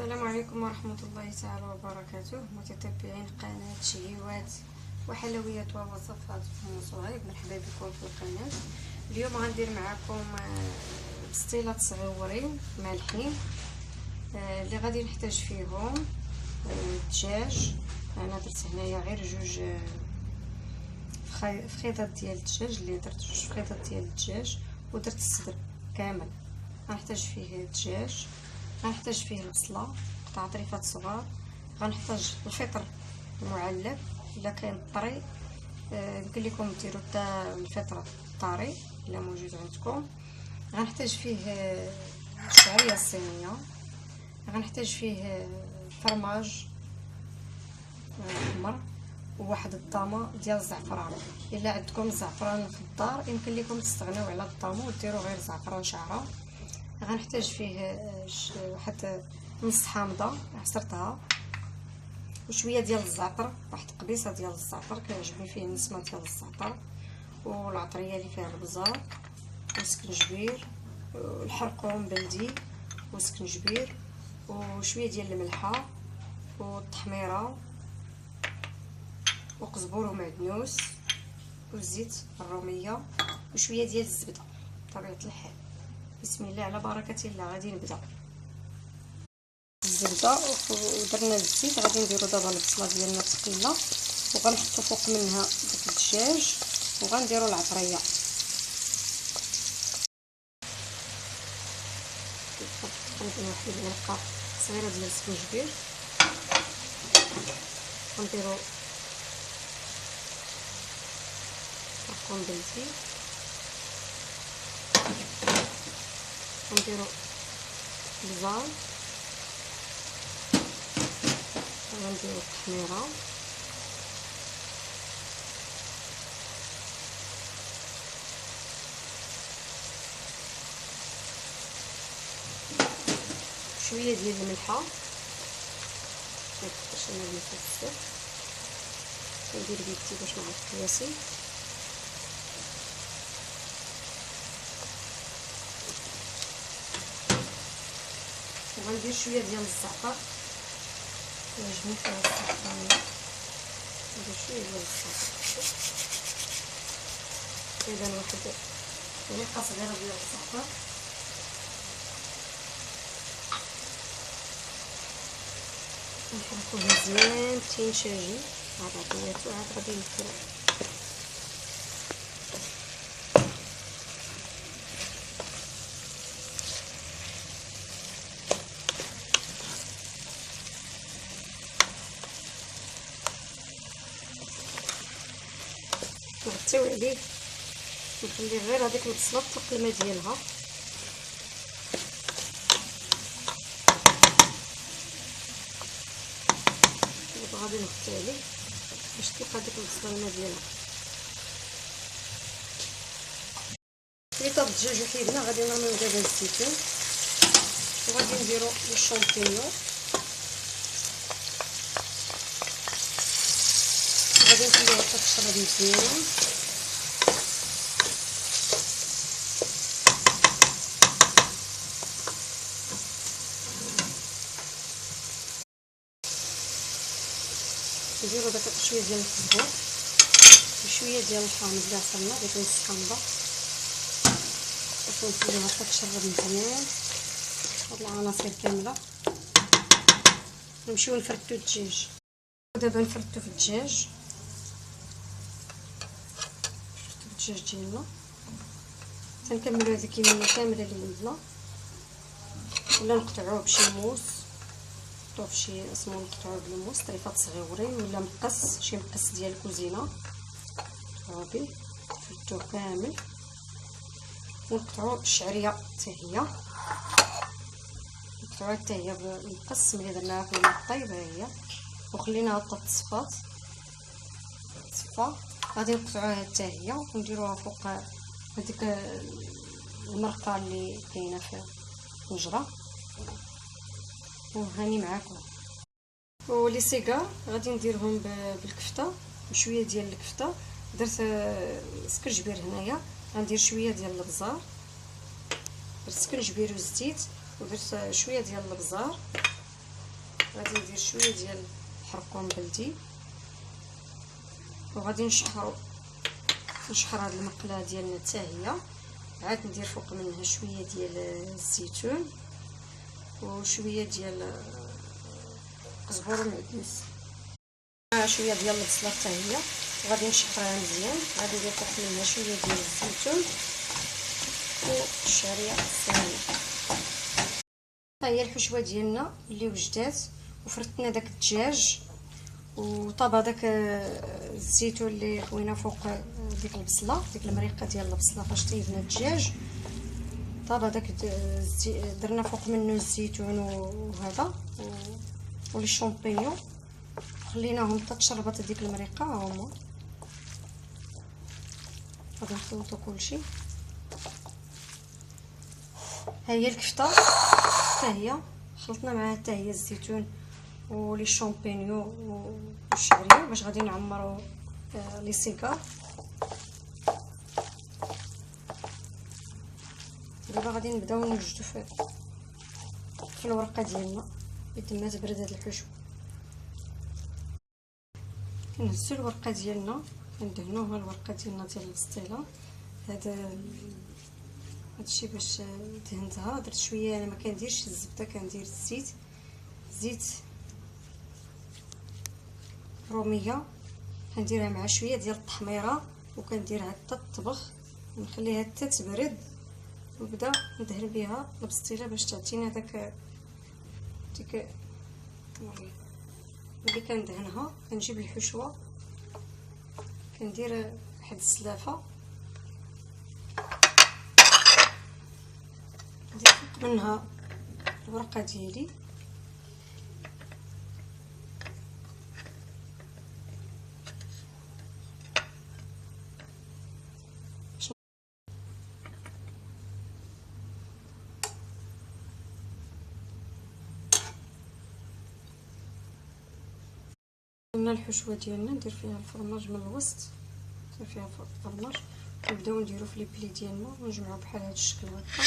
السلام عليكم ورحمة الله تعالى وبركاته، متتبعين قناة شهيوات وحلويات ووصفات صهيب. مرحبا بكم في القناة. اليوم غندير معكم بسطيلات صغيورين مالحين اللي غادي نحتاج فيهم الدجاج. انا درت هنايا غير جوج فخيضات ديال الدجاج، اللي درت جوج فخيضات ديال الدجاج ودرت الصدر كامل. غنحتاج فيه الدجاج، غنحتاج فيه البصله قطع طريفات صغار، غنحتاج الفطر المعلب الا كان طري، يمكن لكم ديروا حتى الفطر طري الا موجود عندكم. غنحتاج فيه الشعريه الصينيه، غنحتاج فيه فرماج حمر وواحد الطامه ديال الزعفران. الا عندكم زعفران في الدار يمكن لكم تستغناو على الطامه وديروا غير زعفران شعره. غنحتاج فيه واحد نص حامضه عصرتها، وشويه ديال الزعتر، واحد قبيصه ديال الزعتر كيعجبني فيه النسمه ديال الزعتر، والعطريه اللي فيها البزار وسكنجبير والحرقوم بلدي وسكنجبير وشويه ديال الملحه والتحميره وقزبور ومعدنوس والزيت الروميه وشويه ديال الزبده بطبيعه الحال. بسم الله على بركه الله. غادي نبدا الزبده ودرنا الزيت. غادي نديرو دابا البصله ديالنا تقيله وغنحطو فوق منها داك الدجاج وغنديرو العطريه. غنديرو واحد الملعقه صغيره ديال السكنجبير، غنديرو حرقوم بلدي، غنديرو البزار، غنديرو التحميره، شويه ديال الملحه باش انا الملحه بزاف، ندير بيدي باش نعرف قياسي، وغندير شويه ديال الزعتر كيعجبني فيها الزعتر، ندير شويه ديال الزعتر اذا واحد معلقه صغيره ديال الزعتر، نحركوه مزيان تينشاجي مع بعضياتو. عاد غادي نديرو نغطيو عليه نخليه غير هذيك البصله تطلق الماء ديالها. دابا غادي نغطي عليه باش تطلق هذيك البصله الماء ديالها. ملي طاب الدجاج وحيدنا غادي نرميو دابا الزيتون وغادي نديرو لي شامبينيون، غادي نخليها حتى تشرب مزيان. نديرو داك شويه ديال الكزبور وشويه ديال الحامض اللي عصرنا، ديك نص حامضه، باش نخليوها حتى تشرب مزيان هاد العناصر كامله. نمشيو نفردو الدجاج. دابا نفردو في الدجاج، شفتو الدجاج ديالنا تنكملو هذه الكميه كامله اللي عندنا، ولا نقطعوه بشي موس، نحطوه فشي اسمو نقطعوه بالموس طريفات صغيورين، ولا مقص شي مقص ديال الكوزينه صافي نفردوه كامل، ونقطعو الشعريه حتى هي نقطعوها حتى هي بالمقص. ملي درناها في الماء طايب ها هي وخليناها حتى تصفى، غادي نقطعوها حتى هي ونديروها فوق هذيك المرقه اللي كاينه في النجره. وهاني معاكم. ولي سيغار غادي نديرهم بالكفته بشويه ديال الكفته. درت سكنجبير هنايا، غندير شويه ديال الابزار، درت سكنجبير والزيت ودرت شويه ديال الابزار غادي ندير شويه ديال الحرقوم بلدي، وغادي نشحر هاد المقله ديالنا حتى هي. عاد ندير فوق منها شويه ديال الزيتون وشويه ديال قزبر ومعدنوس، شويه ديال البصله حتى هي، وغادي نشحرها مزيان. غادي ندير فوق منها شويه ديال الزيتون والشعريه الصغيره. ها هي الحشوه ديالنا اللي وجدات، وفرتنا داك الدجاج وطاب هذاك الزيتون اللي خوينا فوق ديك البصله، ديك المريقه ديال البصله فاش طيبنا الدجاج. طاب هذاك درنا فوق منه الزيتون وهذا ولي شامبينيون، خليناهم حتى تشربات ديك المريقه. ها هما غادي نخلطو كلشي. ها هي الكفته حتى هي خلطنا معاها حتى هي الزيتون ولي شامبينيون والشعريه باش غادي نعمروا لي سيكار. دابا غادي نبداو نوجدو في الورقه ديالنا بيد ما تبرد هاد الحشوه. كنهزو الورقه ديالنا كندهنوها، الورقه ديالنا ديال البسطيله. هادشي باش دهنتها. درت شويه، انا ما كنديرش الزبده، كندير زيت روميه، كنديرها مع شويه ديال التحميره وكنديرها حتى الطبخ، ونخليها حتى تبرد ونبدا ندهن بها البسطيله باش تعطينا ديك ملي كندهنها. كنجيب الحشوه كندير واحد السلافه، ندير فوق منها الورقه ديالي، درنا الحشوه ديالنا. ندير فيها الفرماج من الوسط، ندير فيها الفرماج، نبداو نديرو في لي بلي ديالنا ونجمعو بحال هاد الشكل هكا،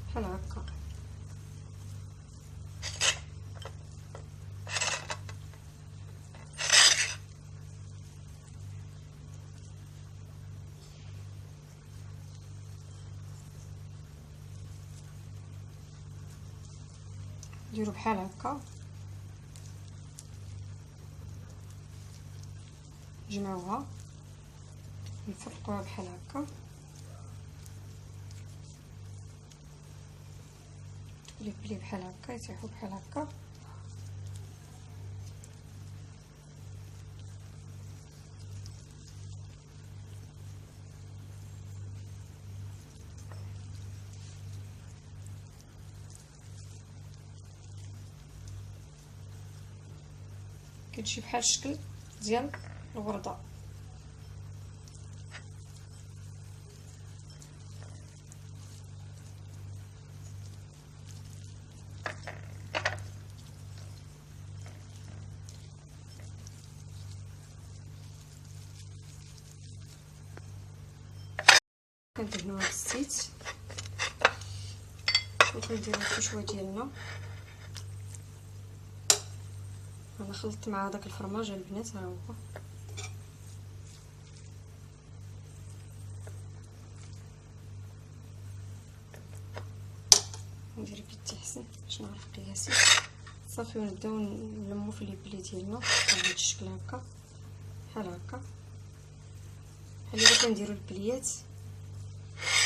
بحال هكا. نديرو بحال هكا، نجمعوها نفرقوها بحال هكا، لي بلي بحال هكا يطيحوا بحال هكا. كتجي بحال الشكل ديال الورده. كندهنو هاد الزيت وكنديرو الحشوه ديالنا. انا خلطت مع داك الفرماج البنات، ها هو ندير بيدي احسن باش نعرف قياسي صافي. ونبداو نلمو في لي بلي ديالنا بهذا الشكل هكا، بحال هكا، بحال اللي كنديرو البليات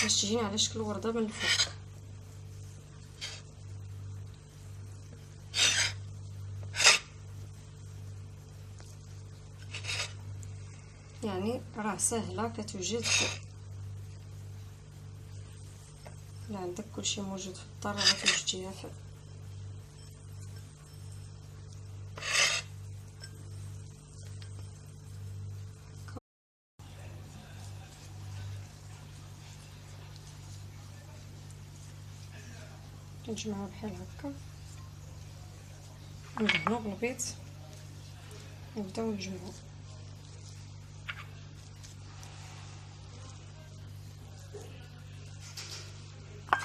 باش تجينا على شكل ورده من الفوق. يعني راه سهله، كتوجد الا عندك كلشي موجود في الدار راه غتوجديها كنجمعها بحال هكا، ندهنو بالبيض ونبداو نجمعو.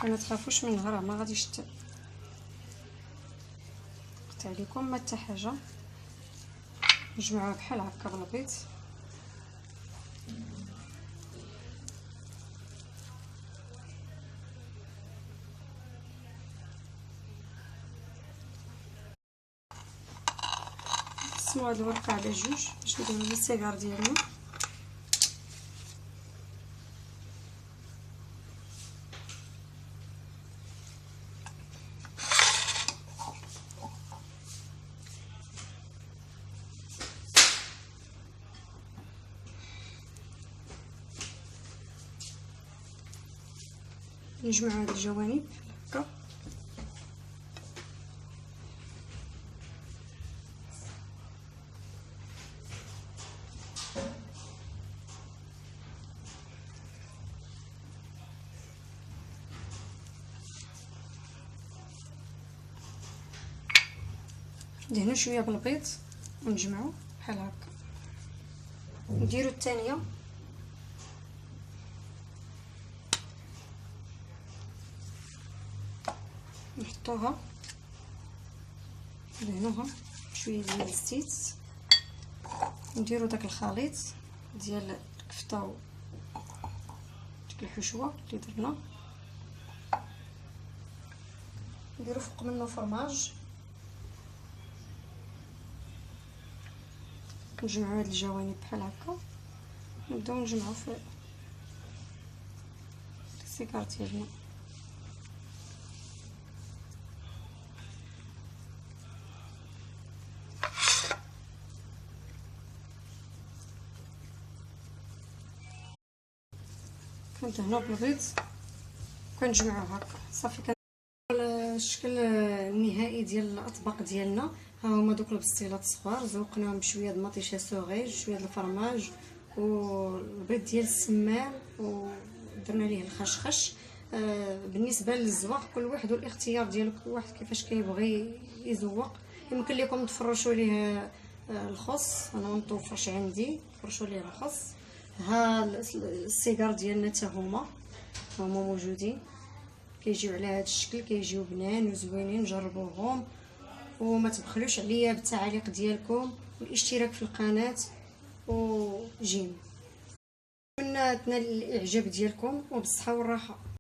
فما تخافوش منها، راه ما غاديش قلت عليكم ما حتى حاجه، نجمعوه بحال هكا بالبيض. نقسمو هاد الورقه على جوج باش نديرو لي السيكار ديالنا. نجمعو هاد الجوانب هكا. ندهنو شويه بالبيض ونجمعو بحال هكا. نديرو الثانيه، نحطوها ندهنوها بشويه ديال الزيت، نديرو داك الخليط ديال الكفته و ديك الحشوه اللي درنا، نديرو فوق منه فرماج، نجمعو هاد الجوانب بحال هكا، نبداو نجمعو في السيكار ديالنا. كندهنوه بالبيض وكنجمعوه هكا صافي. الشكل النهائي ديال الاطباق ديالنا ها هما دوك البسطيلات الصغار، زوقناهم بشويه د مطيشه سوغيج، شويه د الفرماج والبيض ديال السمان ودرنا ليه الخشخش. بالنسبه للزواق كل واحد والاختيار ديالو، كل واحد كيفاش كيبغي يزوق. يمكن لكم تفرشوا ليه الخص، انا ما متوفرش عندي، تفرشوا ليه الخص. ها السيجار ديالنا حتى هما موجودين، كيجيو على هذا الشكل، كيجيو بنان وزوينين. جربوهم وما تبخلوش عليا بالتعاليق ديالكم والاشتراك في القناه وجيم. نتمنى تنال الاعجاب ديالكم وبالصحه والراحه.